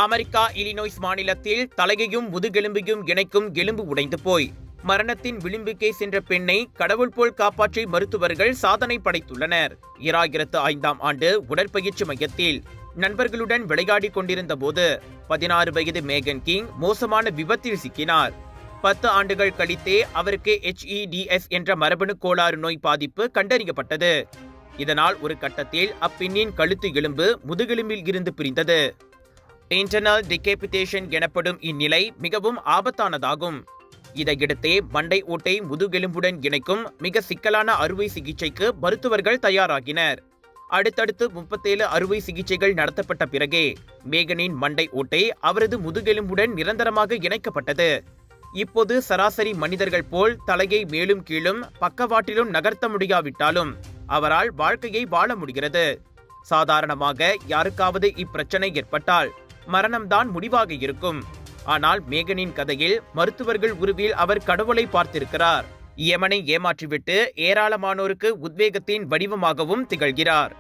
America இலினோய்ஸ் மாநிலத்தில் தலையையும் முதுகெலும்பையும் இணைக்கும் எலும்பு உடைந்து போய் மரணத்தின் விளிம்புக்கே சென்ற பெண்ணை கடவுள் போல் காப்பாற்றி மருத்துவர்கள் சாதனை படைத்துள்ளனர். 2005ஆம் ஆண்டு உடற்பயிற்சி மையத்தில் நண்பர்களுடன் விளையாடிக் கொண்டிருந்த போது 16 வயது மேகன் கிங் மோசமான விபத்தில் சிக்கினார். 10 ஆண்டுகள் கழித்தே அவருக்கு HEDS என்ற மரபணு கோளாறு நோய் பாதிப்பு கண்டறியப்பட்டது. இதனால் ஒரு கட்டத்தில் அப்பெண்ணின் கழுத்து எலும்பு முதுகெலும்பில் இருந்து பிரிந்தது. இன்டர்னல் டிகேபிடேஷன் எனப்படும் இந்நிலை மிகவும் ஆபத்தானதாகும். இதையடுத்தே மண்டை ஓட்டை முதுகெலும்புடன் இணைக்கும் மிக சிக்கலான அறுவை சிகிச்சைக்கு மருத்துவர்கள் தயாராகினர். அடுத்தடுத்து 37 அறுவை சிகிச்சைகள் நடத்தப்பட்ட பிறகே மேகனின் மண்டை ஓட்டை அவரது முதுகெலும்புடன் நிரந்தரமாக இணைக்கப்பட்டது. இப்போது சராசரி மனிதர்கள் போல் தலையை மேலும் கீழும் பக்கவாட்டிலும் நகர்த்த முடியாவிட்டாலும் அவரால் வாழ்க்கையை வாழ முடிகிறது. சாதாரணமாக யாருக்காவது இப்பிரச்சனை ஏற்பட்டால் மரணம்தான் முடிவாக இருக்கும். ஆனால் மேகனின் கதையில் மருத்துவர்கள் உருவில் அவர் கடவுளை பார்த்திருக்கிறார். யமனை ஏமாற்றிவிட்டு ஏராளமானோருக்கு உத்வேகத்தின் வடிவமாகவும் திகழ்கிறார்.